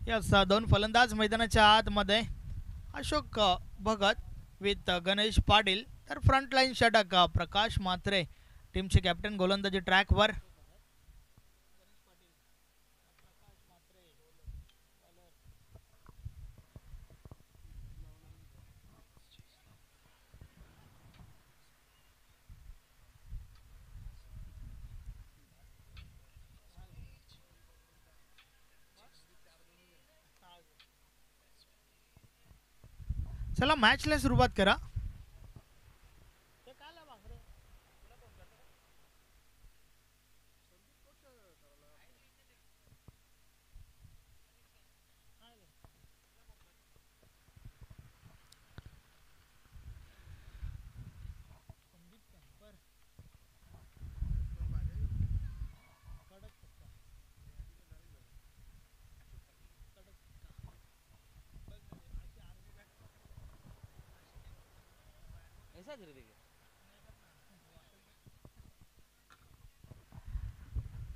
Yes दोन फलंदाज मैदानाच्या आतमध्ये अशोक भगत विथ गणेश पाटील तर फ्रंट लाईन षटक प्रकाश म्हात्रे टीमचे कॅप्टन गोलंदाजी ट्रॅकवर. चला मॅचला सुरुवात करा.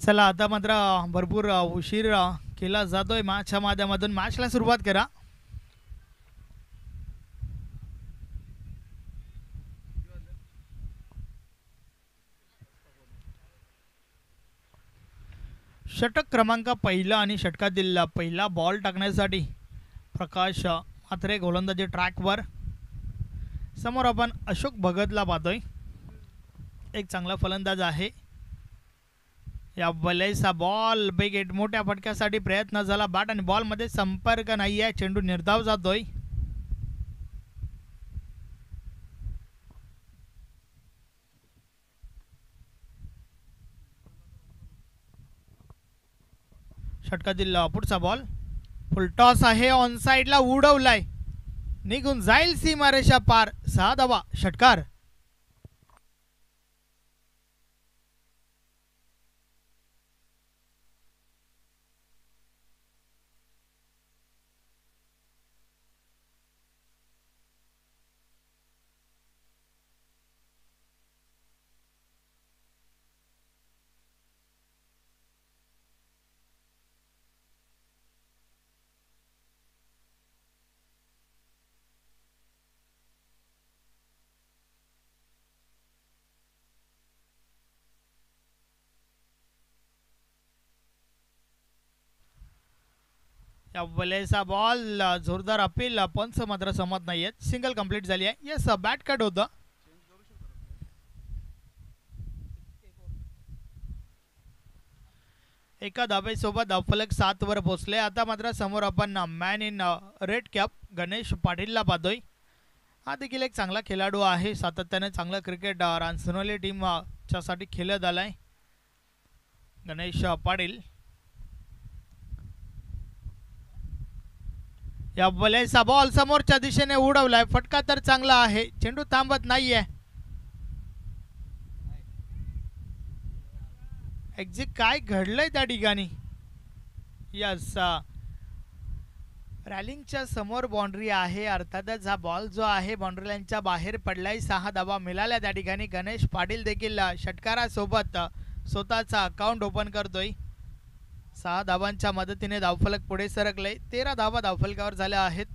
चला आता मात्र भरपूर उशीर केला जातोय मॅचच्या माध्यमातून. मॅचला सुरुवात करा. षटक क्रमांक पहिला आणि षटकातील पहिला बॉल टाकण्यासाठी प्रकाश म्हात्रे गोलंदाजी ट्रॅकवर. समोर आपण अशोक भगतला पाहतोय, एक चांगला फलंदाज आहे. या बलेचा बॉल बिग हिट मोठ्या फटक्यासाठी प्रयत्न झाला. बॅट आणि बॉल मध्ये संपर्क नाही आहे. चेंडू निर्धाव जातोय. षटकातील पुढचा बॉल फुल टॉस आहे. ऑन साइडला उडवलाय, निघून जाईल सीमारेषा पार. 6 धावा षटकार. या बलेचा बॉल जोरदार अपील पंच मात्र समत नाहीयेत. सिंगल कंप्लीट झाली आहे. यस बॅट कट होतं. एका धाब्यासोबत फलक 7 वर पोहोचले. आता मात्र समोर आपण man in red cap Ganesh पाटीलला पाहतोय. हा देखील एक चांगला खेळाडू आहे. सातत्याने चांगलं क्रिकेट रांजणोली टीम साठी खेळत आलाय गणेश पाटील. या बलेचा बॉल समोरच्या दिशेने उडवलाय. फटका तर चांगला आहे. चेंडू थांबत नाहीये. एक्झिट काय घडलंय त्या ठिकाणी. यस रॅलिंगच्या समोर बाउंड्री आहे. अर्थातच हा बॉल जो आहे बाउंड्री लाईनच्या बाहेर पडलाय. 6 धावा मिळाल्या त्या ठिकाणी. गणेश पाटील देखील षटकारासोबत स्वतःचा अकाउंट ओपन करतोय. 6 धावांच्या मदतीने धावफलक पुढे सरकले. 13 धावा धावफलकावर झाल्या आहेत.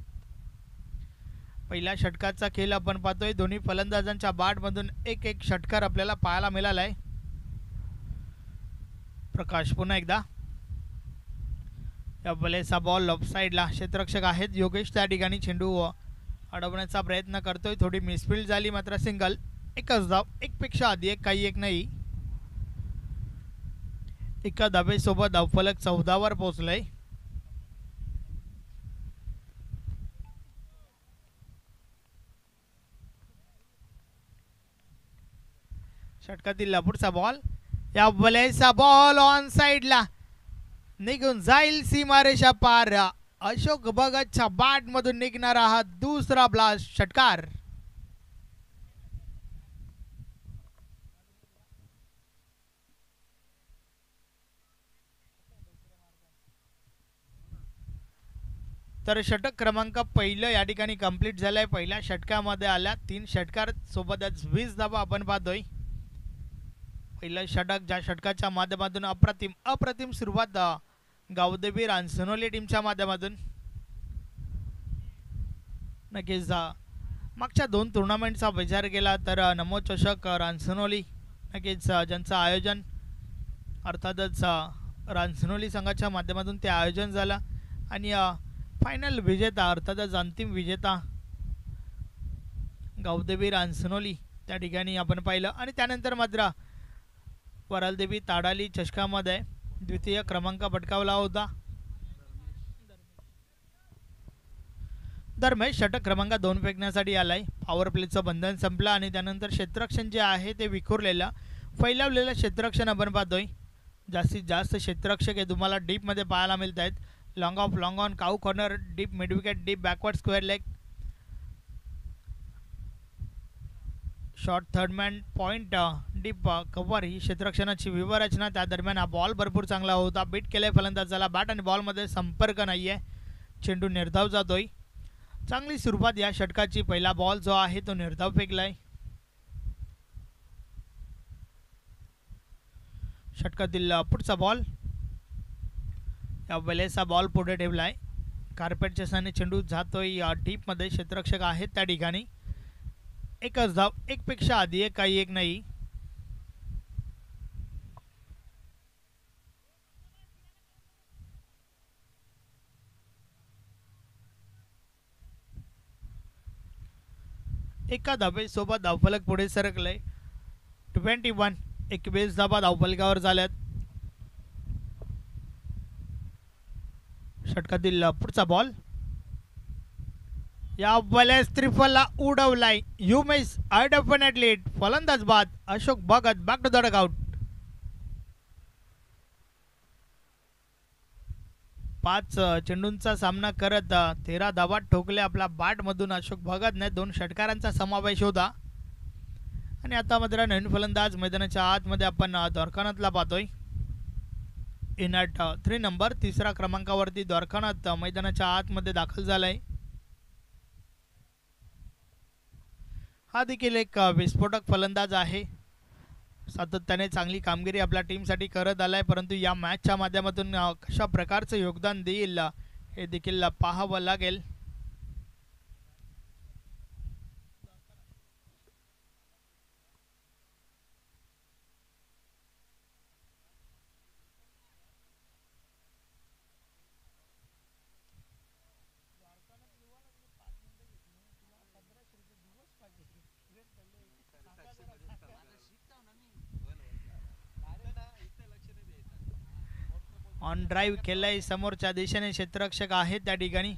पहिल्या षटकाचा खेळ आपण पाहतोय. दोन्ही फलंदाजांच्या बॅटमधून एक एक षटकार आपल्याला पाहायला मिळालाय. प्रकाश पुन्हा एकदा. या बलेचा बॉल ऑफ साइडला क्षेत्ररक्षक आहेत योगेश त्या ठिकाणी चेंडू अडवण्याचा प्रयत्न करतोय. थोडी मिसफिल्ड झाली मात्र सिंगल. एकच धाव, एक पेक्षा आधी एक, काही एक नाही. एका धाबेसोबत धावफलक 14 वर पोहोचलाय. षटकातील पुढचा बॉल. या बलेचा बॉल ऑन साइडला निघून जाईल सीमारेषा पार. अशोक भगतच्या बॅट मधून निघणारा हा दुसरा ब्लास्ट षटकार. तर षटक क्रमांक पहिलं या ठिकाणी कंप्लीट झालंय. पहिल्या षटकामध्ये आल्या 3 षटकार सोबतच 20 धावा आपण पाहतोय. पहिलं षटक ज्या षटकाच्या माध्यमातून अप्रतिम सुरुवात गावदेवी रानसनोली टीमच्या माध्यमातून. नक्कीच मागच्या 2 टुर्नामेंटचा विचार केला तर नमो चषक रानसनोली नक्कीच ज्यांचं आयोजन अर्थातच रानसनोली संघाच्या माध्यमातून ते आयोजन झालं आणि फायनल विजेता अर्थातच अंतिम विजेता गावदेवी रानसनोली त्या ठिकाणी आपण पाहिलं. आणि त्यानंतर मात्र वरालदेवी ताडाली चषकामध्ये द्वितीय क्रमांक पटकावला होता. दरम्यान षटक क्रमांक 2 फेकण्यासाठी आलाय. पॉवर प्लेचं बंधन संपलं आणि त्यानंतर क्षेत्ररक्षण जे आहे ते विखुरलेलं फैलावलेलं क्षेत्ररक्षण आपण पाहतोय. जास्तीत जास्त क्षेत्ररक्षक हे तुम्हाला डीपमध्ये पाहायला मिळत आहेत. Long off long on cow corner deep mid wicket deep backward square leg short third man point deep cover ही क्षेत्ररक्षणाची विवरचना. त्या दरम्यान हा बॉल भरपूर चांगला होता. बीट केलाय फलंदाजाला. बॅट आणि बॉलमध्ये संपर्क नाहीये. चेंडू निर्धाव जातोय. चांगली सुरुवात या षटकाची. पहिला बॉल जो आहे तो निर्धाव फेकलाय. षटकातील पुढचा बॉल या वेळेचा बॉल पुढे ठेवलाय. कार्पेटच्या साने चेंडू जातोय डीपमध्ये. क्षेत्ररक्षक आहेत त्या ठिकाणी. एकच धाव एकपेक्षा आधी एक काही एक नाही. एका धावेसोबत धावफलक पुढे सरकलंय. 21 21 धावा धावफलकावर झाल्यात. षटकातील पुढचा बॉल या वेळेस त्रिफलला उडवलाय. यू मिस आय डेफिनेटली फलंदाज बाद Ashok Bhagat back to the dugout. 5 चेंडूंचा सामना करत 13 धावा ठोकले आपल्या बॅटमधून अशोक भगतने. 2 षटकारांचा समावेश होता. आणि आता मात्र नवीन फलंदाज मैदानाच्या आतमध्ये आपण द्वारकानाथला पाहतोय. इन ॲट 3 नंबर 3रा क्रमांकावरती द्वारकानाथ मैदानाच्या आतमध्ये दाखल झालाय. हा देखील एक विस्फोटक फलंदाज आहे. सातत्याने चांगली कामगिरी आपल्या टीमसाठी करत आलाय. परंतु या मॅचच्या माध्यमातून कशा प्रकारचं योगदान देईल हे देखील पाहावं लागेल. ऑन ड्राईव्ह केलंय. समोरच्या दिशेने क्षेत्ररक्षक आहेत त्या ठिकाणी.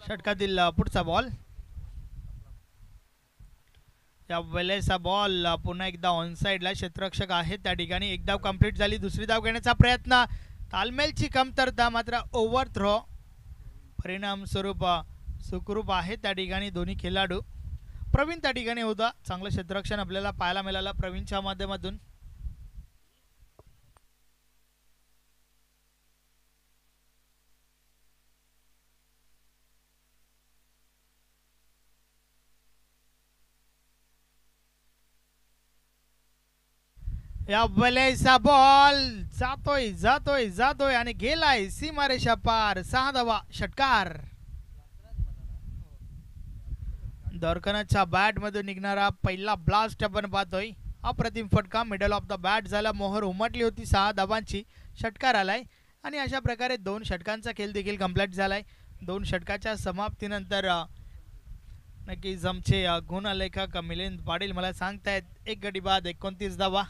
षटकातील पुढचा बॉल या वेळेचा बॉल पुन्हा एकदा ऑन साइडला. क्षेत्ररक्षक आहेत त्या ठिकाणी. एक धाव कंप्लीट झाली. दुसरी धाव घेण्याचा प्रयत्न. तालमेलची कमतरता मात्र ओव्हर थ्रो. परिणाम स्वरूप सुखरूप आहे त्या ठिकाणी दोन्ही खेळाडू. प्रवीण त्या ठिकाणी होता. चांगलं क्षेत्ररक्षण आपल्याला पाहायला मिळालं प्रवीणच्या माध्यमातून. या वेळेचा बॉल जातोय जातोय जातोय आणि गेलाय सीमारेषा पार. 6 धावा षटकार. द्वारकानाथच्या बॅट मधून निघणारा पहिला ब्लास्ट आपण पाहतोय. अप्रतिम फटका मिडल ऑफ द बॅट झाला. मोहर उमटली होती 6 धावांची. षटकार आलाय आणि अशा प्रकारे 2 षटकांचा खेळ देखील कंप्लीट झालाय. 2 षटकाच्या समाप्तीनंतर नक्कीच आमचे गुणलेखक मिलिंद पाटील मला सांगतायत 1 गडी बाद 29 धावा.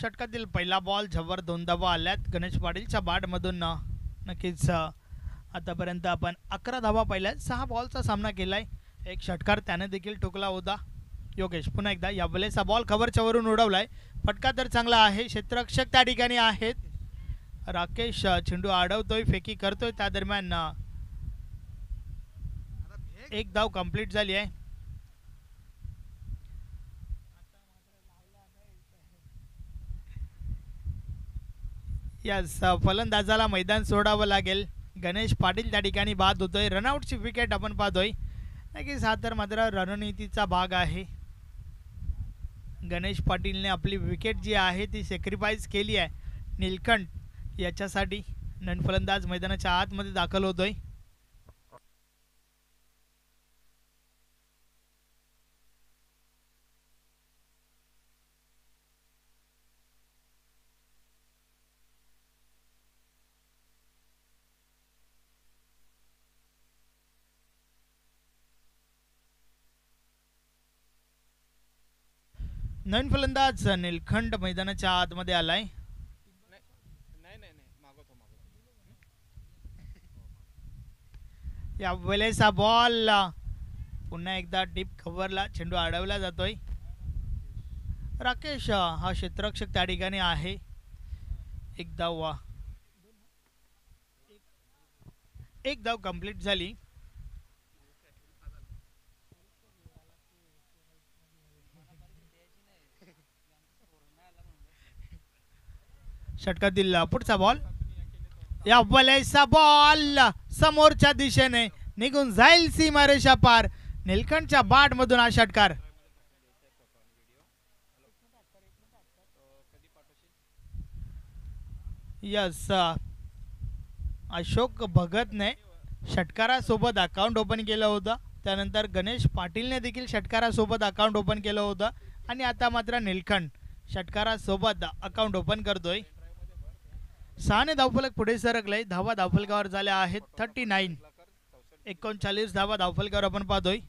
षटकातील पहिला बॉल झवर 2 धावा आल्यात गणेश पाटीलच्या बॅटमधून. नक्कीच आतापर्यंत आपण 11 धावा पाहिल्यात. 6 बॉलचा सामना केलाय. एक षटकार त्याने देखील ठोकला होता. योगेश पुन्हा एकदा यावेळेस हा बॉल कव्हरच्या वरून उडवलाय. फटका तर चांगला आहे. क्षेत्ररक्षक त्या ठिकाणी आहेत. राकेश चेंडू अडवतोय, फेकी करतोय. त्या दरम्यान एक धाव कंप्लीट झाली आहे. यस, फलंदाजाला मैदान सोडावं लागेल. गणेश पाटील त्या ठिकाणी बाद होतोय. रनआउटची विकेट आपण पाहतोय. नक्कीच हा तर मात्र रणनीतीचा भाग आहे. गणेश पाटीलने आपली विकेट जी आहे ती सॅक्रिफाईस केली आहे नीलकंठ याच्यासाठी. नवीन फलंदाज मैदानाच्या आतमध्ये दाखल होतोय. नवीन फलंदाज नीलखंड मैदानाच्या आतमध्ये आलाय. या वेळेस हा बॉल पुन्हा एकदा डीप कव्हरला चेंडू अडवला जातोय. राकेश हा क्षेत्ररक्षक त्या ठिकाणी आहे. एक धाव कंप्लीट झाली. षटकातील पुढचा बॉल. या वेळेचा बॉल समोरच्या दिशेने निघून जाईल सीमारेषा पार. नीलकंठच्या बॅट मधून हा षटकार. यस, अशोक भगतने षटकारासोबत अकाउंट ओपन केलं होतं. त्यानंतर गणेश पाटीलने देखील षटकारासोबत अकाउंट ओपन केलं होतं. आणि आता मात्र नीलकंठ षटकारासोबत अकाउंट ओपन करतोय. 6 धावफलक पुढे सरकले. धावा धावफलकावर झाल्या आहेत 39. 39 धावा धावफलकावर आपण पाहतोय.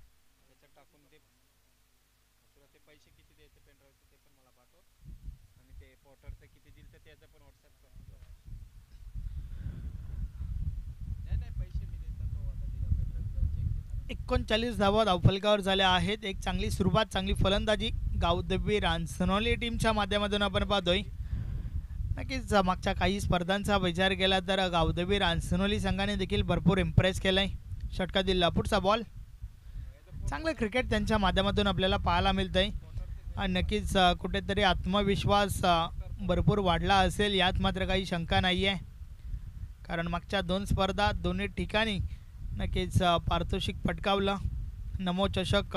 धावा धावफलकावर झाल्या आहेत. एक चांगली सुरुवात, चांगली फलंदाजी गावदेवी रानसनोली टीमच्या माध्यमातून आपण पाहतोय. नक्कीच मागच्या काही स्पर्धांचा विचार केला तर गावदेवी रानसनोली संघाने देखील भरपूर इम्प्रेस केलाय. षटकातील पुढचा बॉल. चांगलं क्रिकेट त्यांच्या माध्यमातून आपल्याला पाहायला मिळतंय. आणि नक्कीच कुठेतरी आत्मविश्वास भरपूर वाढला असेल यात मात्र काही शंका नाही आहे. कारण मागच्या 2 स्पर्धा दोन्ही ठिकाणी नक्कीच पारितोषिक पटकावलं. नमो चषक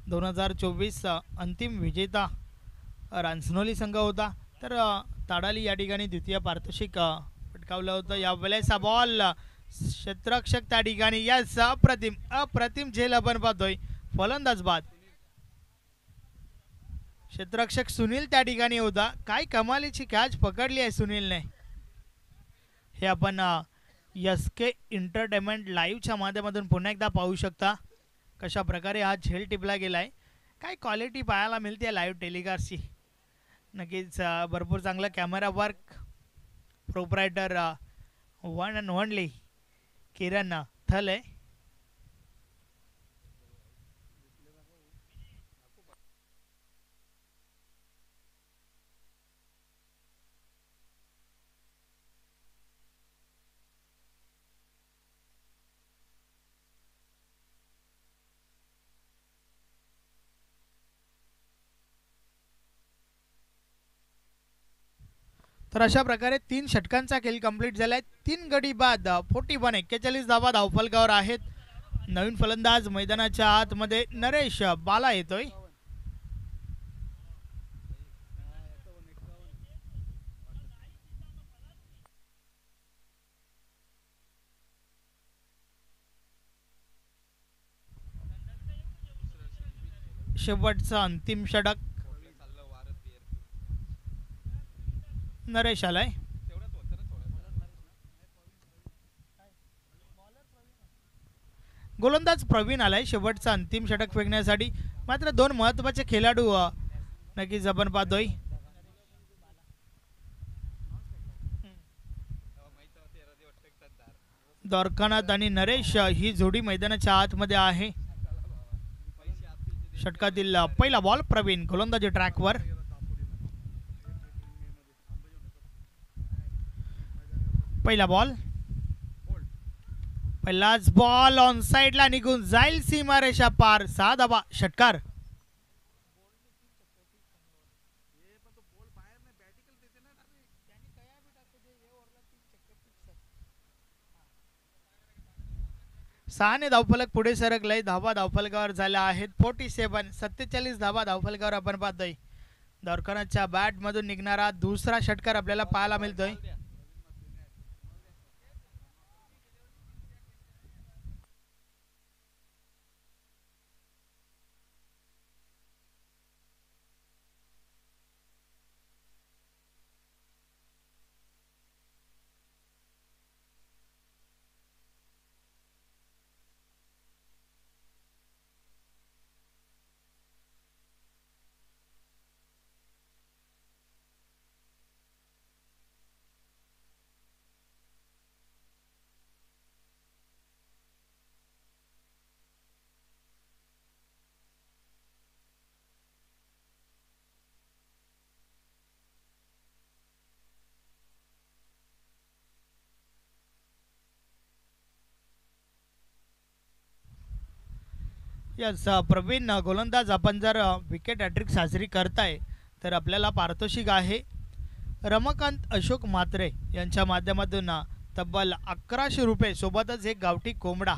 2024 अंतिम विजेता रानसनोली संघ होता. तर ताडाली या ठिकाणी द्वितीय पारितोषिक पटकावलं होतं. या वेळेचा बॉल क्षेत्ररक्षक त्या ठिकाणी. यस, अप्रतिम झेल आपण पाहतोय. फलंदाज बाद. क्षेत्ररक्षक सुनील त्या ठिकाणी होता. काय कमालीची कॅच पकडली आहे सुनीलने. हे आपण SK एंटरटेनमेंट लाईव्हच्या माध्यमातून पुन्हा एकदा पाहू शकता कशा प्रकारे हा झेल टिपला गेलाय. काय क्वालिटी पाहायला मिळते लाईव्ह टेलिकास्टची. नक्कीच भरपूर चांगला camera work. Proprietor one and only Kiran Thale. तर अशा प्रकारे 3 षटकांचा खेळ कंप्लीट झालाय. 3 गडी बाद 41 धावा धावफलकावर आहेत. नवीन फलंदाज मैदानाच्या आतमध्ये नरेश बाला येतोय. शेवटचं अंतिम षटक. नरेश आलाय. गोलंदाज प्रवीण आलाय शेवटचं अंतिम षटक फेकण्यासाठी. मात्र 2 महत्त्वाचे खेळाडू नक्कीच आपण पाहतोय. द्वारकानाथ आणि नरेश ही जोडी मैदानाच्या आतमध्ये आहे. षटकातील पहिला बॉल प्रवीण गोलंदाजी ट्रॅकवर. पहिला बॉल, पहिलाच बॉल ऑन साइडला निघून जाईल सीमारेषा पार. 6 धावा, षटकार. सहाने धावफलक पुढे सरकलंय. धावा धावफलकावर झाल्या आहेत 47. 47 धावा धावफलकावर आपण पाहतोय. द्वारकानाथच्या बॅट मधून निघणारा दुसरा षटकार आपल्याला पाहायला मिळतोय. यस प्रवीण गोलंदाज, आपण जर विकेट हॅट्रिक साजरी करताय तर आपल्याला पारितोषिक आहे. रमाकांत अशोक म्हात्रे यांच्या माध्यमातून तब्बल 1100 रुपये सोबतच एक गावठी कोंबडा.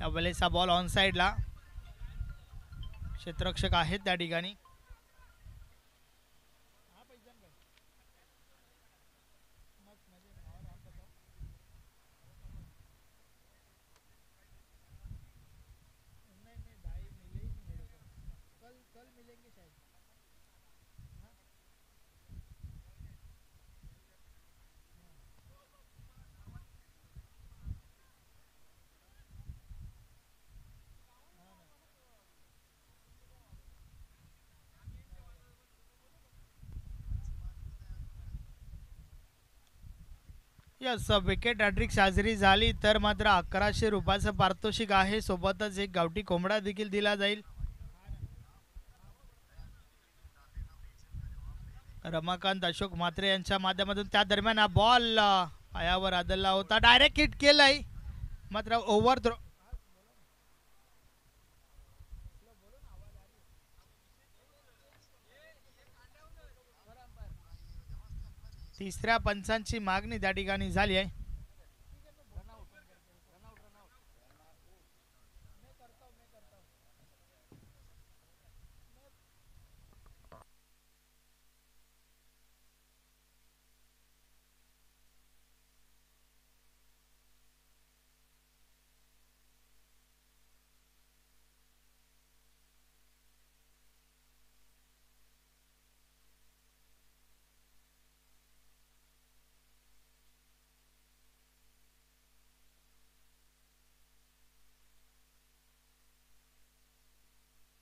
यावेळेस हा बॉल ऑन साइडला, क्षेत्ररक्षक आहेत त्या ठिकाणी. यस विकेट हॅट्रिक साजरी झाली तर मात्र 1100 रुपयाचं पारितोषिक आहे. सोबतच एक गावठी कोंबडा देखील दिला जाईल. रमाकांत अशोक म्हात्रे यांच्या माध्यमातून. त्या दरम्यान हा बॉल पायावर आदळला होता, डायरेक्ट हिट केलाय मात्र ओव्हर थ्रो. तिसऱ्या पंचांची मागणी त्या ठिकाणी झाली आहे.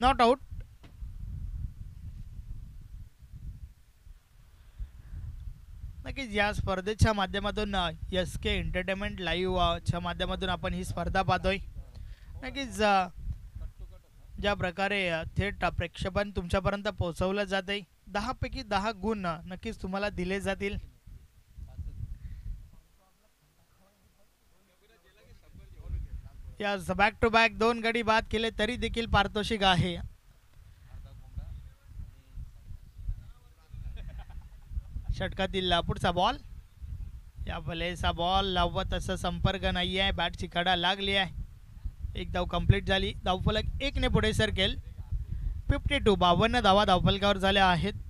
Not out. नक्कीच या स्पर्धेच्या माध्यमातून SK एंटरटेनमेंट लाईव्हच्या माध्यमातून आपण ही स्पर्धा पाहतोय. नक्कीच ज्या प्रकारे थेट प्रेक्षेपण तुमच्यापर्यंत पोहोचवलं जाते, 10 पैकी 10 गुण नक्कीच तुम्हाला दिले जातील. या बॅक टू बॅक 2 गडी बाद केले तरी देखील पारितोषिक आहे. षटकातील पुढचा बॉल, या भलेसा बॉल लावत असं संपर्क नाही आहे. बॅटची कडा लागली आहे. एक धाव कंप्लीट झाली. धावफलक 1 ने पुढे सरकेल. 52 52 धावा धावफलकावर झाल्या आहेत.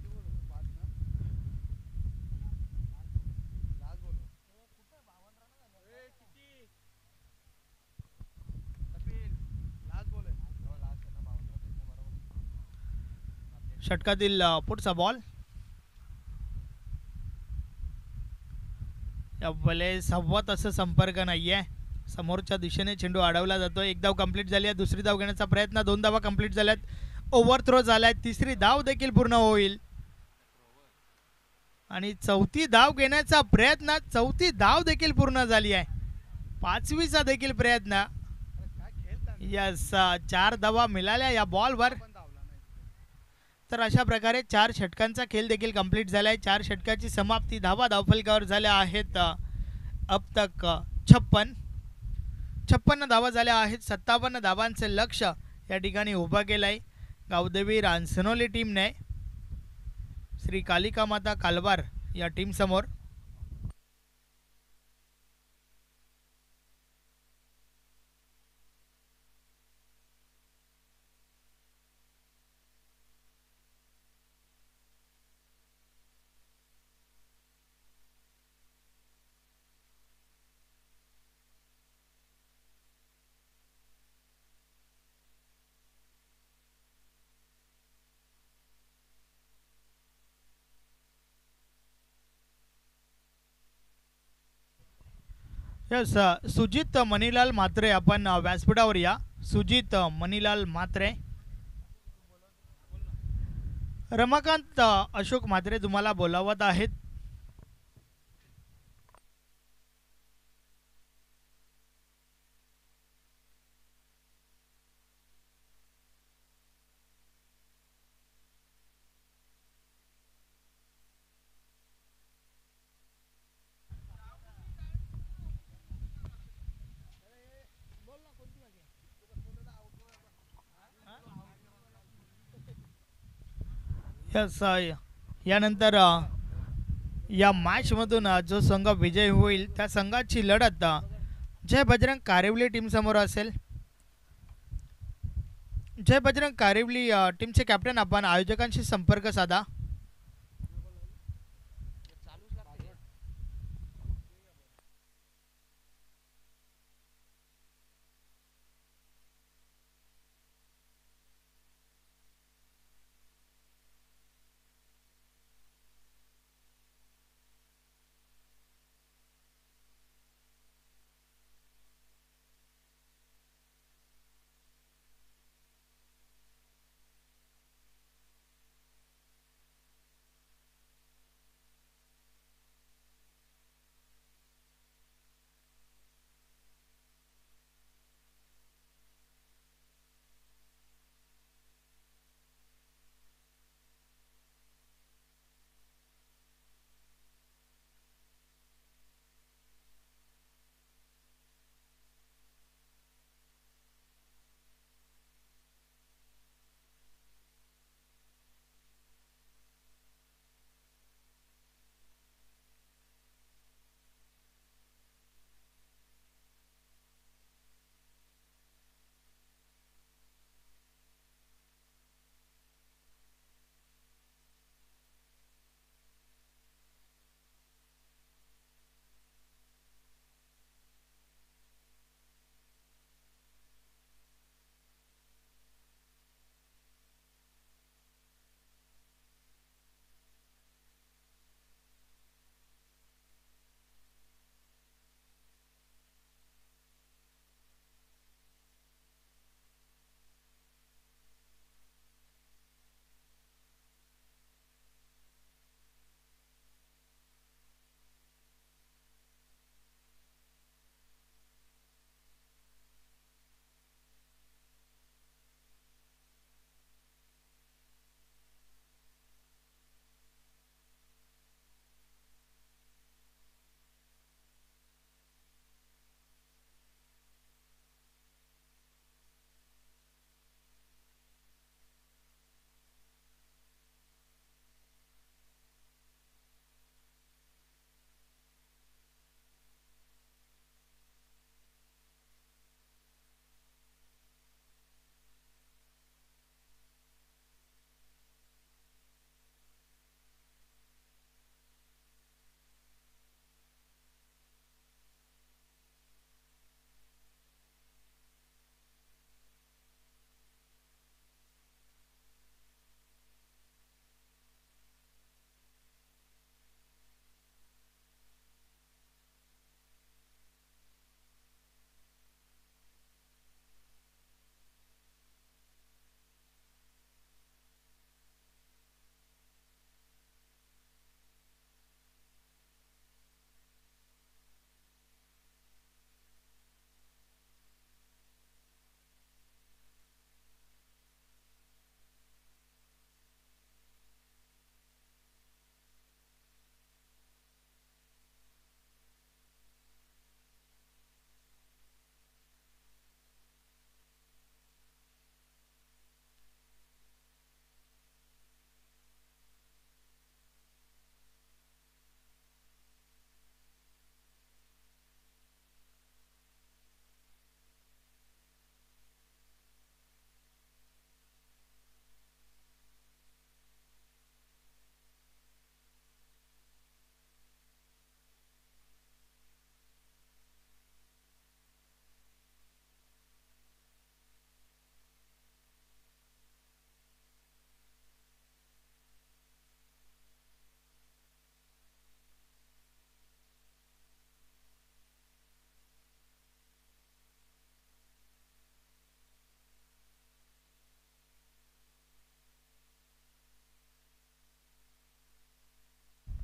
षटकातील पुढचा बॉल, यावेळेस सव्वात असं संपर्क नाहीये. समोरच्या दिशेने चेंडू अडवला जातो. एक धाव कंप्लीट झाली आहे. दुसरी धाव घेण्याचा प्रयत्न, 2 धावा कंप्लीट झाल्यात. ओव्हर थ्रो झालाय. तिसरी धाव देखील पूर्ण होईल आणि चौथी धाव घेण्याचा प्रयत्न, चौथी धाव देखील पूर्ण झाली आहे. 5वीचा देखील प्रयत्न. यस, 4 धावा मिळाल्या या बॉलवर. तर अशा प्रकारे 4 षटकांचा खेळ देखील कंप्लीट झाला आहे. 4 षटकाची समाप्ती. धावा धावफलकावर झाल्या आहेत अब तक 56 धावा झाल्या आहेत. 57 धावांचे लक्ष या ठिकाणी उभा केलं आहे गावदेवी रांसनोली टीमने श्री कालिका माता कालवार या टीम समोर. यस, सुजित मनीलाल म्हात्रे आपण व्यासपीठावर या. सुजित मनीलाल म्हात्रे. रमाकांत अशोक म्हात्रे तुम्हाला बोलावत आहेत. यस, यानंतर या मॅचमधून जो संघ विजय होईल त्या संघाची लढत जय बजरंग कारिवली टीम समोर असेल. जय बजरंग कारिवली टीमचे कॅप्टन आपण आयोजकांशी संपर्क साधा.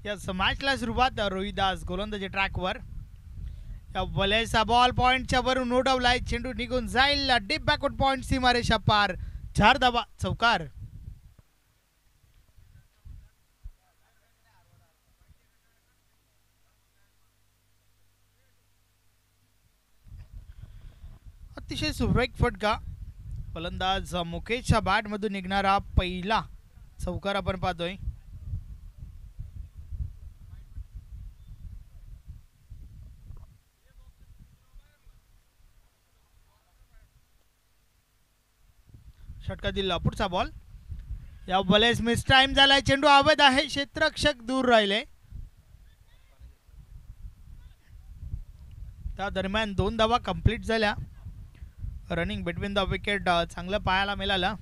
या मॅचला सुरुवात रोहिदास गोलंदाजी ट्रॅकवर. या वलेचा बॉल पॉइंटच्या वरून उडवलाय, चेंडू निघून जाईल डीप बॅकवर्ड पॉइंट सीमारेषा पार. 4 धावा चौकार. अतिशय सुरेख फटका. फलंदाज मुकेशच्या बॅट मधून निघणारा पहिला चौकार आपण पाहतोय. षटका दिला, पुढचा बॉल. या बॉलेस मिस टाइम झालाय, चेंडू अवैध आहे, क्षेत्ररक्षक दूर राहिले. त्या दरम्यान 2 धावा कंप्लीट झाल्या. रनिंग बिटवीन द विकेट चांगलं पाहायला मिळालं.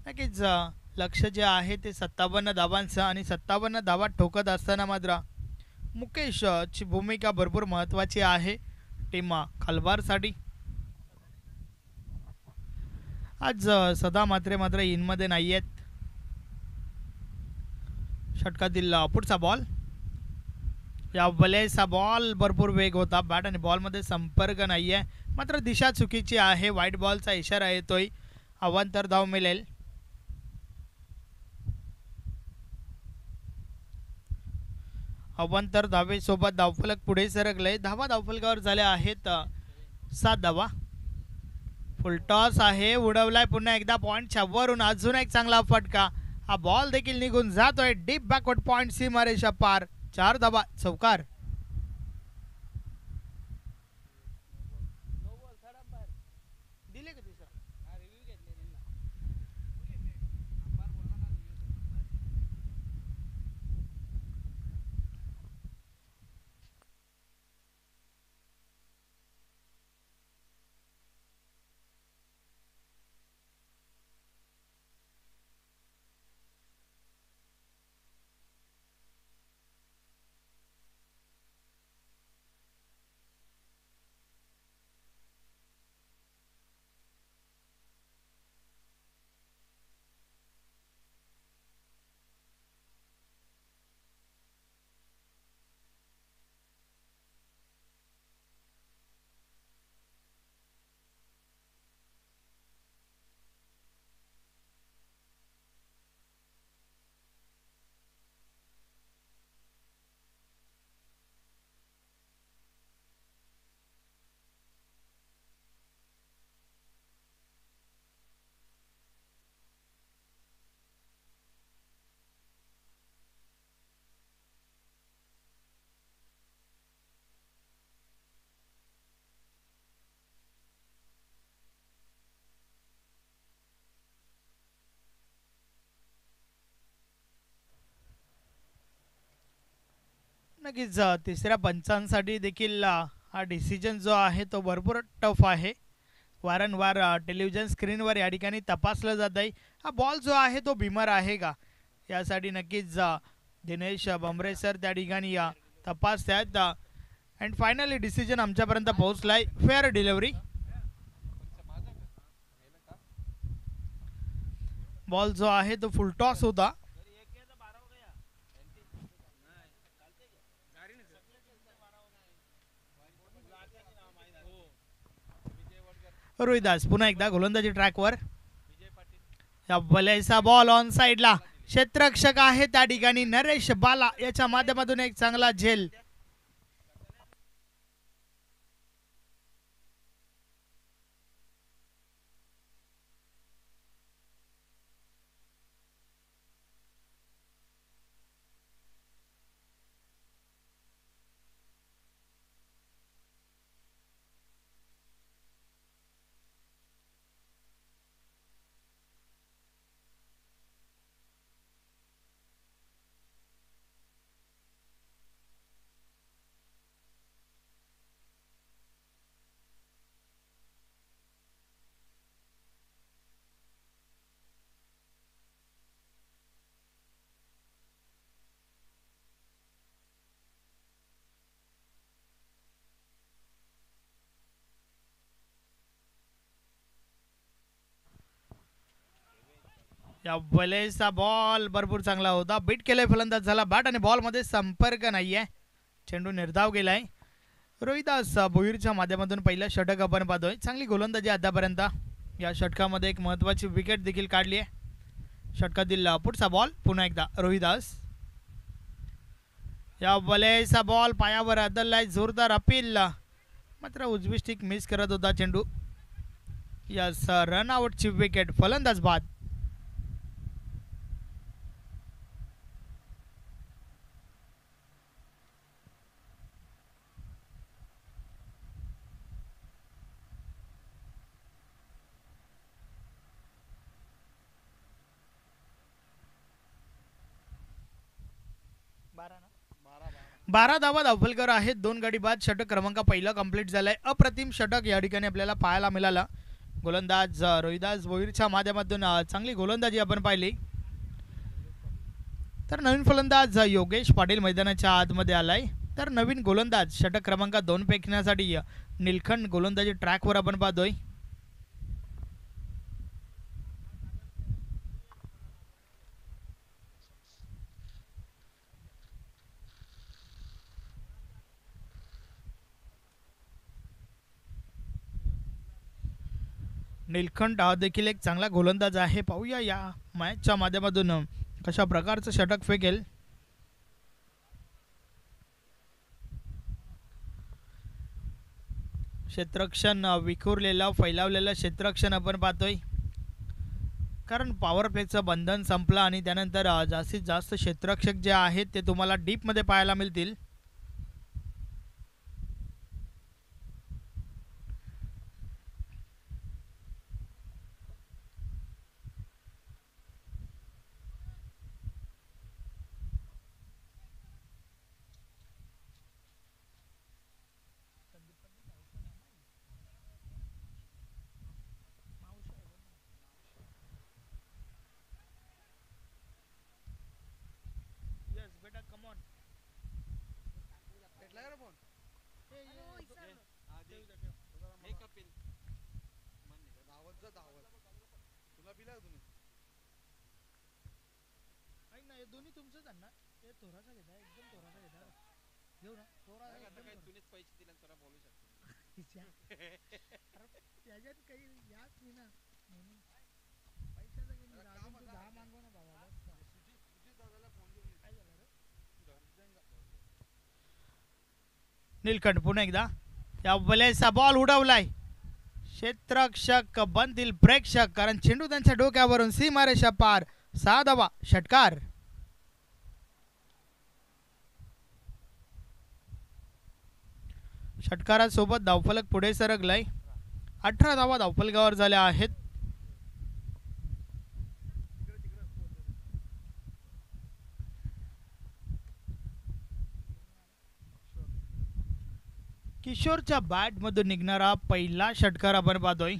नक्कीच लक्ष जे आहे ते 57 धावांचं आणि 57 धावा ठोकत असताना मात्र मुकेशची भूमिका भरपूर महत्त्वाची आहे टीम खालबारसाठी. आज सदा मात्र इनमध्ये नाही आहेत. षटका दिला, पुढचा बॉल. या बलेचा बॉल भरपूर वेग होता, बॅट आणि बॉलमध्ये संपर्क नाहीये, मात्र दिशा चुकीची आहे. व्हाईट बॉलचा इशारा येतोय, अवांतर धाव मिळेल. अवांतर धावेसोबत धावफलक पुढे सरकले. धावफलकावर झाले आहेत 7 धावा. फुल टॉस आहे, उडवलाय पुन्हा एकदा पॉइंटच्या वरून. अजून एक चांगला फटका, हा बॉल देखील निघून जातोय डीप बॅकवर्ड पॉइंट सीमारेषा पार. 4 धावा चौकार. नक्कीच तिसऱ्या पंचांसाठी देखील हा डिसिजन जो आहे तो भरपूर टफ आहे. वारंवार टेलिव्हिजन स्क्रीनवर या ठिकाणी तपासलं जात आहे, हा बॉल जो आहे तो भीमर आहे का, यासाठी नक्कीच दिनेश भंबरे सर त्या ठिकाणी तपासतात. अँड फायनली डिसिजन आमच्यापर्यंत पोहोचलाय. Fair delivery. बॉल जो आहे तो फुल टॉस होता. रोहिदास पुन्हा एकदा गोलंदाजी ट्रॅकवर. या बलेचा बॉल ऑन साइडला, क्षेत्ररक्षक आहे त्या ठिकाणी नरेश बाला, याच्या माध्यमातून एक चांगला झेल. या बलेचा बॉल भरपूर चांगला होता, बीट केलंय फलंदाज झाला बॅट आणि बॉल मध्ये संपर्क नाहीये, चेंडू निर्धाव गेलाय. रोहिदास भोईरच्या माध्यमातून पहिलं षटक आपण पाहतोय. चांगली गोलंदाजी आतापर्यंत. या षटकामध्ये एक महत्त्वाची विकेट देखील काढली आहे. षटकातील पुढचा बॉल पुन्हा एकदा रोहिदास. या बलेचा बॉल पायावर आदललाय, जोरदार अपील, मात्र उजवी स्टिक मिस करत होता चेंडू. यस, रनआउटची विकेट, फलंदाज बाद. बारा धावा धावफलकर आहेत, 2 गडी बाद. षटक क्रमांक पहिला कंप्लीट झालाय. अप्रतिम षटक या ठिकाणी आपल्याला पाहायला मिळाला. गोलंदाज रोहिदास भोईरच्या माध्यमातून चांगली गोलंदाजी आपण पाहिली. तर नवीन फलंदाज योगेश पाटील मैदानाच्या आतमध्ये आलाय. तर नवीन गोलंदाज षटक क्रमांक 2 फेकण्यासाठी निलखंड गोलंदाजी ट्रॅकवर आपण पाहतोय. निलखंड हा देखील एक चांगला गोलंदाज आहे. पाहूया या मॅचच्या माध्यमातून कशा प्रकारचं षटक फेकेल. क्षेत्ररक्षण विखुरलेलं फैलावलेलं क्षेत्ररक्षण आपण पाहतोय, कारण पॉवर प्लेचं बंधन संपलं आणि त्यानंतर जास्तीत जास्त क्षेत्ररक्षक जे आहेत ते तुम्हाला डीपमध्ये पाहायला मिळतील. दोन्ही तुमचंच आहे ना, ते थोडासा घेता, एकदम थोडासा घेता, घेऊ ना थोडासा एकदम. काही तुम्हीच पैसे दिले तुला बोलू शकतो. अरे त्याच्यात काही याच नाही ना, म्हणून पैशाचं काही नाही. अजून तू 10 मागव ना बाबा, तुझी दादाला फोन घेऊन काय झालं रे. निलकंठ पुन्हा एकदा. या बलेचा बॉल उडवलाय, क्षेत्ररक्षक बनतील प्रेक्षक, कारण चेंडू त्यांच्या डोक्यावरून सीमारेषा पार. 6 धावा, षटकार. षटकारासोबत धावफलक पुढे सरकलाय. 18 धावा धावफलकावर झाल्या आहेत. किशोरच्या बॅट मधून निघणारा पहिला षटकार आपण पाहतोय.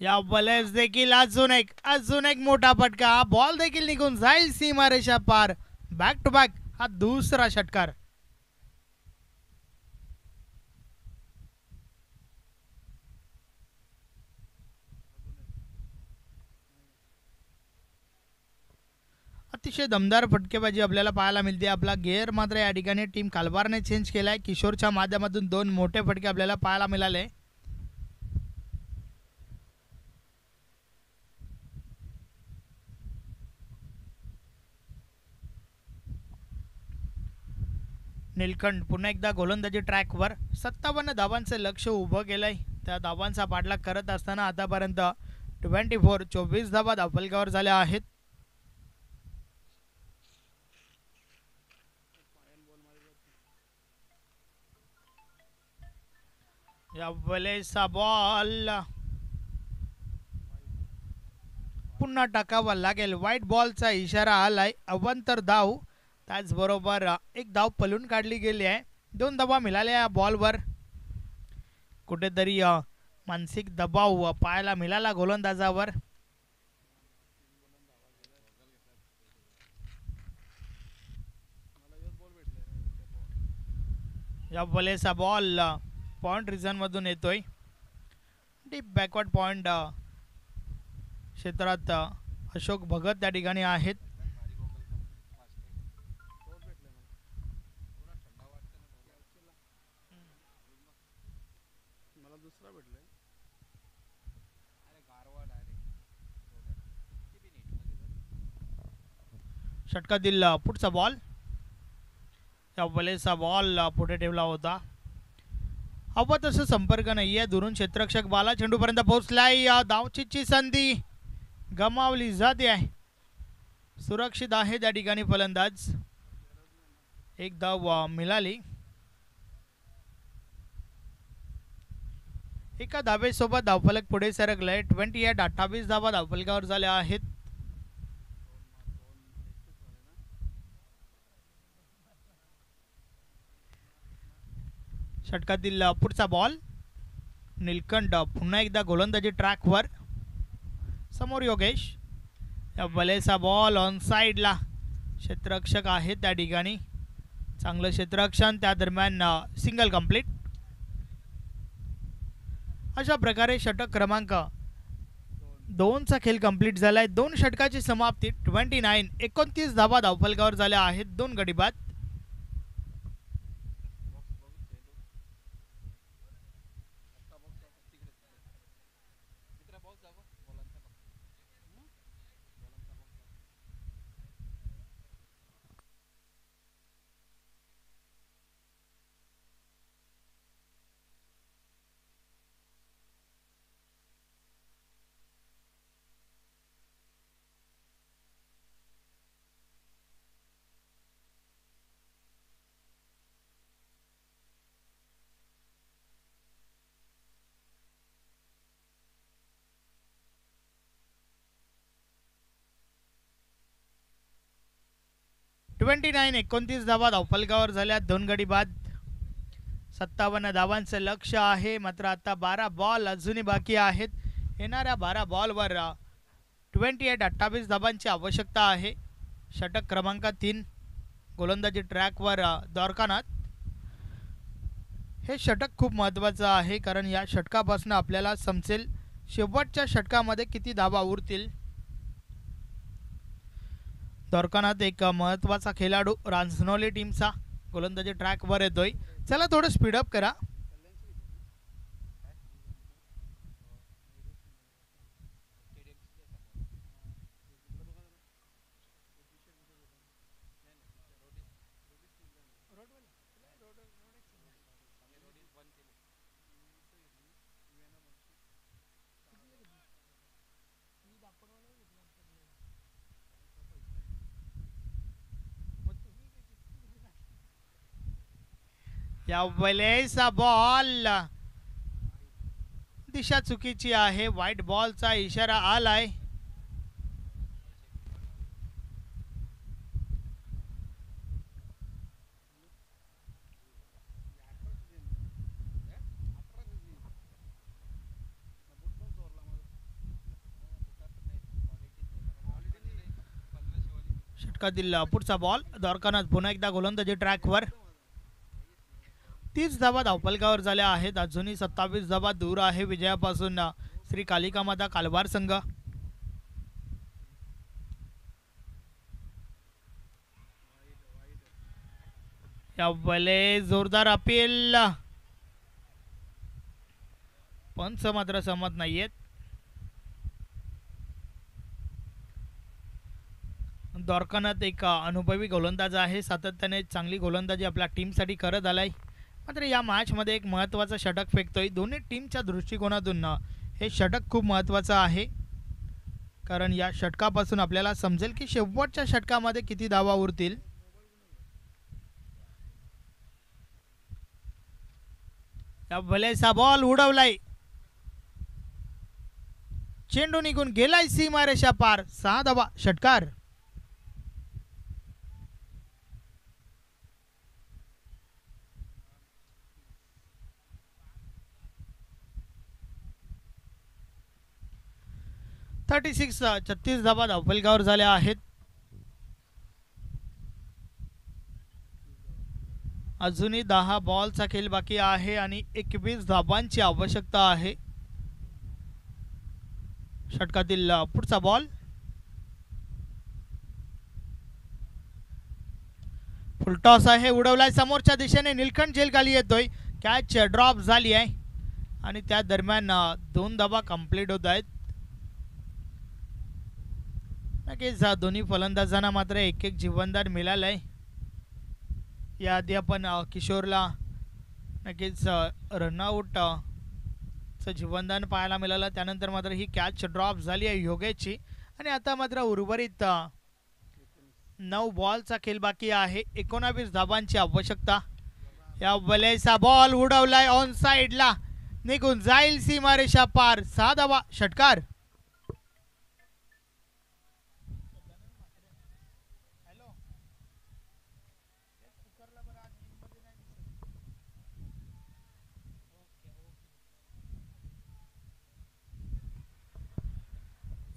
या बॉलर्स देखील अजून एक मोठा फटका. हा बॉल देखील निघून जाईल सीमारेषा पार. बॅक टू बॅक हा दुसरा षटकार. अतिशय दमदार फटकेबाजी आपल्याला पाहायला मिळते. आपला गेअर मात्र या ठिकाणी टीम कालबारने चेंज केलाय. किशोरच्या माध्यमातून 2 मोठे फटके आपल्याला पाहायला मिळाले. निलखंड पुन्हा एकदा गोलंदाजी ट्रॅकवर. 57 धावांचं लक्ष उभं केलंय. त्या धावांचा पाठलाग करत असताना आतापर्यंत 24 धावा धावफलकावर झाल्या आहेत. या बलेचा बॉल पुन्हा टाकावा लागेल. व्हाईट बॉलचा इशारा आलाय. अवंतर धाव, त्याचबरोबर एक धाव पलून काढली गेली आहे. 2 धावा मिळाल्या या बॉलवर. कुठेतरी मानसिक दबाव पाहायला मिळाला गोलंदाजावर. या बलेचा बॉल पॉइंट रिझन मधून येतोय. डीप बॅकवर्ड पॉइंट क्षेत्रात अशोक भगत त्या ठिकाणी आहेत. षटकातील पुढचा बॉल, त्या बॉलेचा बॉल पुढे ठेवला होता. हवा तसं संपर्क नाहीये. दुरून क्षेत्ररक्षक बाला चेंडूपर्यंत पोहोचलाय. धावचीची संधी गमावली जाते आहे. सुरक्षित आहे त्या ठिकाणी फलंदाज. एक धाव मिळाली. एका धावेसोबत धावफलक पुढे सरकलाय. 28 धावा धावफलकावर झाल्या आहेत. षटकातील पुढचा बॉल, नीलकंठ पुन्हा एकदा गोलंदाजी ट्रॅकवर. समोर योगेश, या बलेचा बॉल ऑन साइडला. क्षेत्ररक्षक आहेत त्या ठिकाणी. चांगलं क्षेत्ररक्षण, त्या दरम्यान सिंगल कंप्लीट. अशा प्रकारे षटक क्रमांक 2चा खेळ कंप्लीट झालाय. 2 षटकाची समाप्ती. 29 धावा धावफलकावर झाल्या आहेत. 2 गडी बाद. ट्वेंटी 29 धावा धावफलकावर झाल्या. 2 गडी बाद. 57 धावांचं लक्ष आहे. मात्र आता 12 बॉल अजूनही बाकी आहेत. येणाऱ्या 12 बॉलवर 28 धावांची आवश्यकता आहे. षटक क्रमांक 3 गोलंदाजी ट्रॅकवर द्वारकानाथ. हे षटक खूप महत्त्वाचं आहे, कारण या षटकापासून आपल्याला समजेल शेवटच्या षटकामध्ये किती धावा उरतील. द्वारकानाथ एक महत्त्वाचा खेळाडू रांजनोली टीमचा गोलंदाजी ट्रॅकवर येतोय. चला थोडं स्पीडअप करा. या वेळेचा बॉल दिशा चुकीची आहे. व्हाईट बॉलचा इशारा आलाय. षटकातील पुढचा बॉल, द्वारकानाथ पुन्हा एकदा गोलंदाजी ट्रॅकवर. 30 धावा धावफलकावर झाल्या आहेत. अजूनही 27 धावा दूर आहे विजयापासून श्री कालिका माता कालवार संघ. यावेळी जोरदार अपील, पंच मात्र सहमत नाहीयेत. द्वारकानाथ एक अनुभवी गोलंदाज आहे. सातत्याने चांगली गोलंदाजी आपल्या टीमसाठी करत आलाय. मात्र या मॅचमध्ये एक महत्त्वाचा षटक फेकतोय. दोन्ही टीमच्या दृष्टिकोनातून हे षटक खूप महत्त्वाचं आहे, कारण या षटकापासून आपल्याला समजेल की शेवटच्या षटकामध्ये किती धावा उरतील. या भलेसा बॉल उडवलाय. चेंडू निघून गेलाय सीमारेषा पार. 6 धावा. षटकार. (36) 36 धावा धावफलकावर झाल्या आहेत. अजूनही 10 बॉलचा खेळ बाकी आहे आणि 21 धावांची आवश्यकता आहे. षटकातील पुढचा बॉल फुलटॉस आहे, उडवलाय समोरच्या दिशेने, निलखंड झेल खाली येतोय, कॅच ड्रॉप झाली आहे आणि त्या दरम्यान 2 धावा कंप्लीट होत आहेत. नक्कीच दोन्ही फलंदाजांना मात्र एक एक जीवनदान मिळालंय. याआधी आपण किशोरला नक्कीच रनआउट चं जीवनदान पाहायला मिळालं, त्यानंतर मात्र ही कॅच ड्रॉप झाली आहे योगेशची आणि आता मात्र उर्वरित 9 बॉलचा खेळ बाकी आहे. 19 धावांची आवश्यकता. या वेळेचा बॉल उडवलाय ऑन साइडला, निघून जाईल सीमारेषा पार. 6 धावा, षटकार.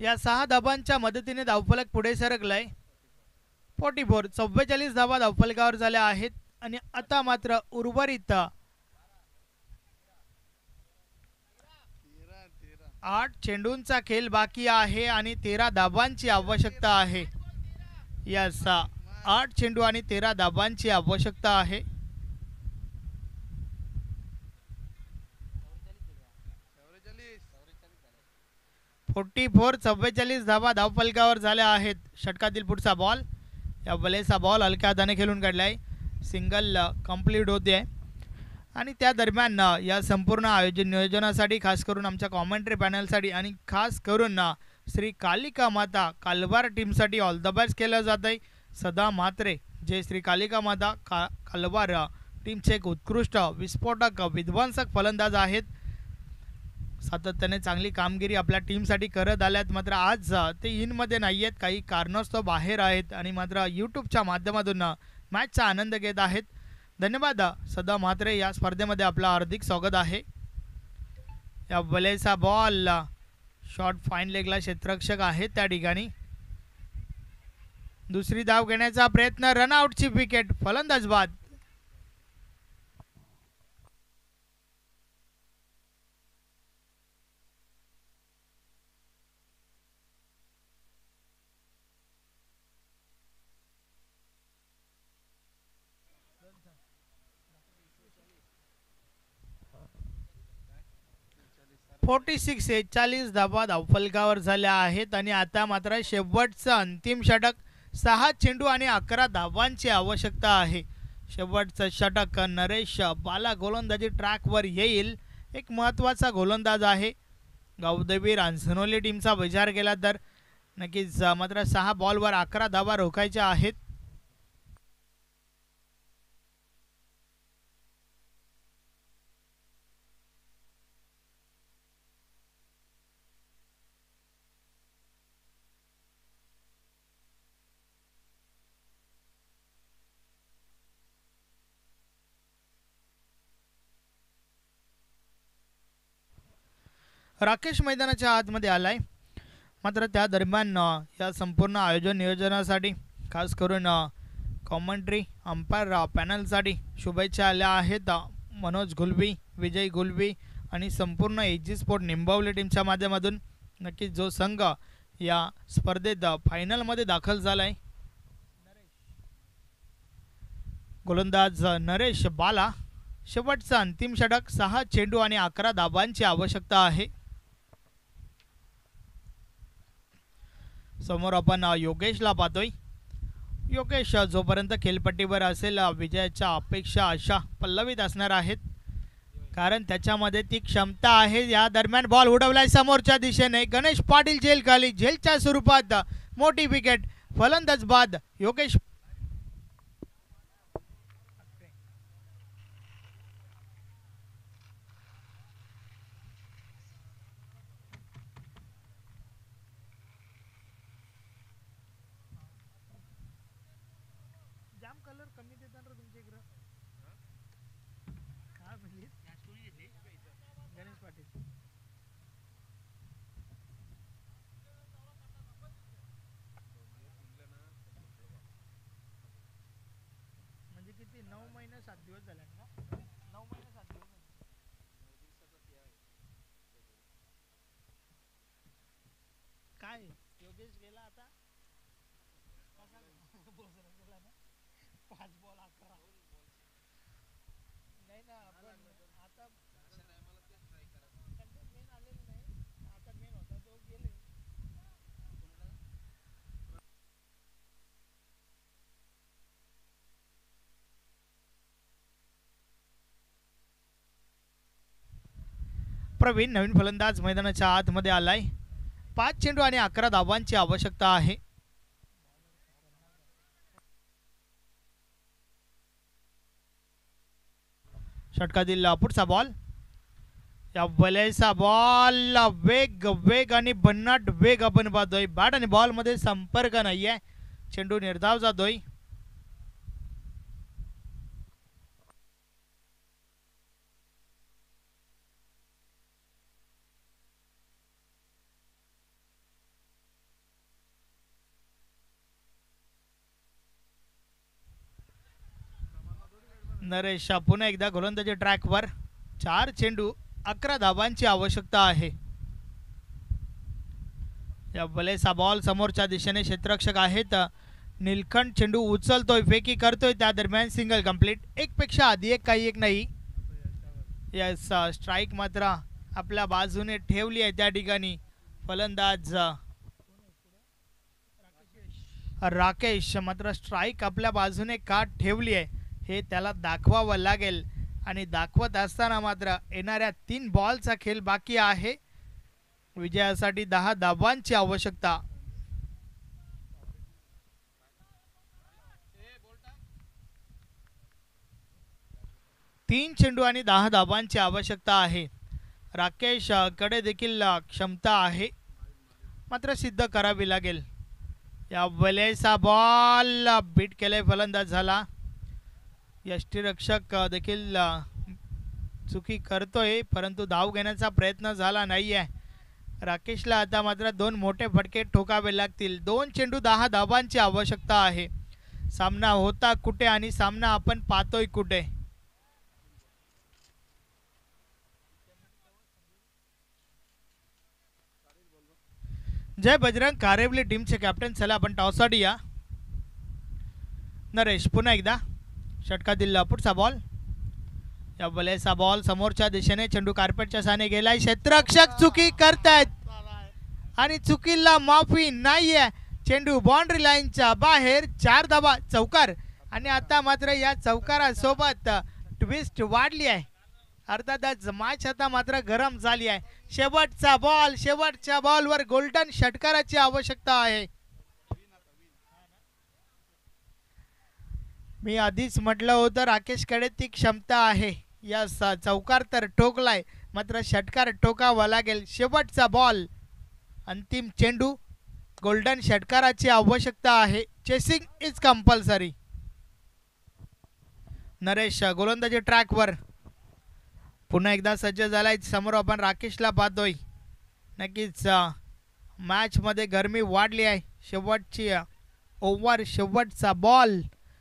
या 6 धाबांच्या मदतीने धावफलक पुढे सरकलाय. 44 44 धावा धावफलकावर झाल्या आहेत आणि आता मात्र उर्वरित 8 चेंडूंचा खेळ बाकी आहे आणि 13 धाबांची आवश्यकता आहे. यस, 8 चेंडू आणि 13 धाबांची आवश्यकता आहे. 44 44 धावा धावफलकावर झाल्या आहेत. षटकातील पुढचा बॉल, या बलेचा बॉल हलक्या हाताने खेळून काढलाय, सिंगल कंप्लीट होते आहे. आणि त्या दरम्यान या संपूर्ण आयोजन नियोजनासाठी, खास करून आमच्या कॉमेंट्री पॅनलसाठी आणि खास करून श्री कालिका माता कालवार टीमसाठी ऑल द बेस्ट केलं जात आहे. सदा म्हात्रे जे श्री कालिका माता कालवार टीमचे एक उत्कृष्ट विस्फोटक विध्वंसक फलंदाज आहेत. सातत्याने चांगली कामगिरी आपल्या टीमसाठी करत आल्यात. मात्र आज ते इनमध्ये नाही आहेत, काही कारणास्तव बाहेर आहेत आणि मात्र यूट्यूबच्या माध्यमातून मॅचचा आनंद घेत आहेत. धन्यवाद सदा म्हात्रे, या स्पर्धेमध्ये आपलं हार्दिक स्वागत आहे. या बलेचा बॉल शॉर्ट फाईन लेगला क्षेत्ररक्षक आहे त्या ठिकाणी. दुसरी धाव घेण्याचा प्रयत्न, रनआउटची विकेट, फलंदाज बाद. फोर्टी 46 धावा धावफलकावर झाल्या आहेत आणि आता मात्र शेवटचं अंतिम षटक. 6 चेंडू आणि 11 धावांची आवश्यकता आहे. शेवटचं षटक, नरेश बाला गोलंदाजी ट्रॅकवर येईल. एक महत्त्वाचा गोलंदाज आहे. गावदेवी रांजणोली टीमचा विचार केला तर नक्कीच मात्र 6 बॉलवर 11 धावा रोखायच्या आहेत. राकेश मैदानाच्या आतमध्ये आलाय. मात्र त्या दरम्यान या संपूर्ण आयोजन नियोजनासाठी, खास करून कॉमेंट्री अंपायर पॅनलसाठी शुभेच्छा आल्या आहेत मनोज गुलवी, विजय गुलवी आणि संपूर्ण एजी स्पोर्ट निंबावली टीमच्या माध्यमातून. नक्कीच जो संघ या स्पर्धेत फायनलमध्ये दाखल झालाय, गोलंदाज नरेश बाला. शेवटचं अंतिम षटक, 6 चेंडू आणि 11 धाबांची आवश्यकता आहे. समोर आपण योगेशला पाहतोय. योगेश जोपर्यंत खेळपट्टीवर असेल, विजयाच्या अपेक्षा आशा पल्लवीत असणार आहेत, कारण त्याच्यामध्ये ती क्षमता आहे. या दरम्यान बॉल उडवलाय समोरच्या दिशेने, गणेश पाटील झेल खाली, झेलच्या स्वरूपात मोठी विकेट, फलंदाज बाद. योगेश किती 9 महिने 7 दिवस झाले ना? 9 महिने 7 दिवस. नाही योगेश गेला आता गेला ना 5 बॉल 11 नाही ना आपण आता मेन आलेलं नाही आता मेन होता तो गेले प्रवीण नवीन फलंदाज मैदानाच्या आतमध्ये आलाय 5 चेंडू आणि 11 धावांची आवश्यकता आहे षटका दिला पुढचा बॉल या वलयचा बॉल वेग वेग आणि भन्नाट वेग आपण पाहतोय बॅट आणि बॉल मध्ये संपर्क नाहीये चेंडू निर्धाव जातोय नरेश पुन्हा एकदा गोलंदाजी ट्रॅकवर 4 चेंडू 11 धावांची आवश्यकता आहे या बलेचा बॉल समोरच्या दिशेने क्षेत्ररक्षक आहेत नीलकंठ चेंडू उचलतोय फेकी करतोय त्या दरम्यान सिंगल कंप्लीट एक पेक्षा आधी एक काही एक नाही यस स्ट्राइक मात्र आपल्या बाजूने ठेवली आहे त्या ठिकाणी फलंदाज राकेश मात्र स्ट्राइक आपल्या बाजूने का ठेवली आहे हे त्याला दाखवावं लागेल आणि दाखवत असताना मात्र येणाऱ्या 3 बॉलचा खेळ बाकी आहे विजयासाठी 10 धावांची आवश्यकता 3 चेंडू आणि 10 धावांची आवश्यकता आहे राकेश कडे देखील क्षमता आहे मात्र सिद्ध करावी लागेल या वलेचा बॉल बीट केले फलंदाज झाला यष्टीरक्षक देखील चुकी करतोय परंतु धाव घेण्याचा प्रयत्न झाला नाहीये राकेशला आता मात्र 2 मोठे फटके ठोकावे लागतील 2 चेंडू 10 धावांची आवश्यकता आहे सामना होता कुठे आणि सामना आपण पाहतोय कुठे जय बजरंग कारेवली टीमचे कॅप्टन चला आपण टॉससाठी या नरेश पुन्हा एकदा षटका दिला पुढचा बॉल या बलेचा बॉल समोरच्या दिशेने चेंडू कार्पेटच्या साने गेलाय क्षेत्ररक्षक चुकी करतायत आणि चुकीला माफी नाहीये चेंडू बाउंड्री लाईनच्या बाहेर 4 धावा चौकार आणि आता मात्र या चौकारासोबत ट्विस्ट वाढली आहे अर्थातच मॅच आता मात्र गरम झाली आहे शेवटचा बॉल शेवटच्या बॉलवर गोल्डन षटकाराची आवश्यकता आहे मी आधीच म्हटलं होतं राकेशकडे ती क्षमता आहे या चौकार तर ठोकलाय मात्र षटकार ठोकावा लागेल शेवटचा बॉल अंतिम चेंडू गोल्डन षटकाराची आवश्यकता आहे चेसिंग इज कंपल्सरी नरेश गोलंदाजी ट्रॅकवर पुन्हा एकदा सज्ज झालाय समोर आपण राकेशला पाहतोय नक्कीच मॅच मध्ये गरमी वाढली आहे शेवटची ओव्हर शेवटचा बॉल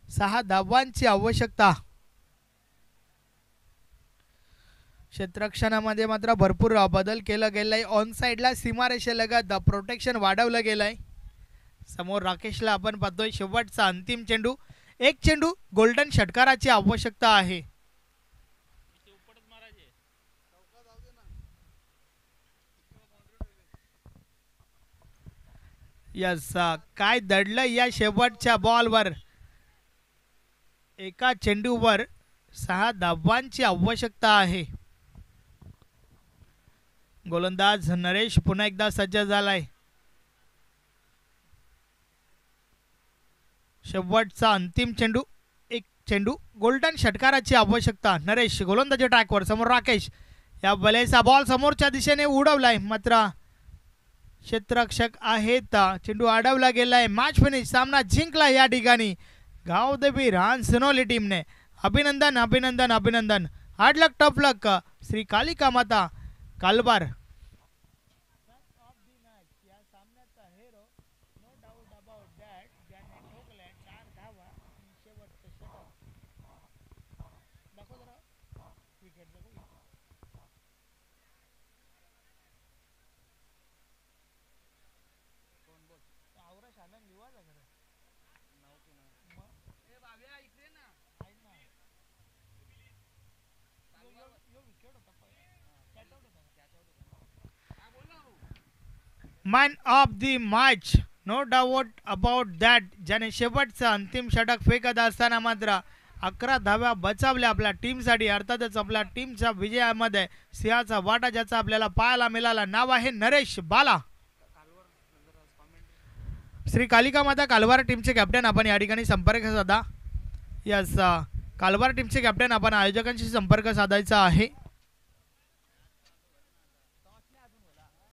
6 धावांची आवश्यकता क्षेत्ररक्षणामध्ये मात्र भरपूर बदल केला गेलाय ऑन साइडला सीमारेषेलगत प्रोटेक्शन वाढवलं गेलंय समोर राकेशला आपण पाहतोय शेवटचा अंतिम चेंडू 1 चेंडू गोल्डन षटकाराची आवश्यकता आहे यस काय दडलं या शेवटच्या बॉलवर एका चेंडूवर 6 धावांची आवश्यकता आहे गोलंदाज नरेश पुन्हा एकदा सज्ज झालाय शेवटचा अंतिम चेंडू 1 चेंडू गोल्डन षटकाराची आवश्यकता नरेश गोलंदाजी ट्रॅकवर समोर राकेश या बलेचा बॉल समोरच्या दिशेने उडवलाय मात्र क्षेत्ररक्षक आहेत चेंडू अडवला गेलाय मॅच फिनिश सामना जिंकला या ठिकाणी गावदेवी रानसनोली टीमने अभिनंदन अभिनंदन अभिनंदन hard luck tough luck Shri Kalika Mata Kalbar man of the match, no doubt about that, ज्याने शेवटचं अंतिम षटक फेकत असताना मात्र 11 धाव्या बचावल्या आपल्या टीमसाठी. अर्थातच आपल्या टीमच्या विजयामध्ये सिंहाचा वाटा ज्याचा आपल्याला पाहायला मिळाला. नाव आहे नरेश बाला. श्री कालिका माता कालवार टीमचे कॅप्टन आपण या ठिकाणी संपर्क साधा. यस, कालवार टीमचे कॅप्टन आपण आयोजकांशी संपर्क साधायचा आहे.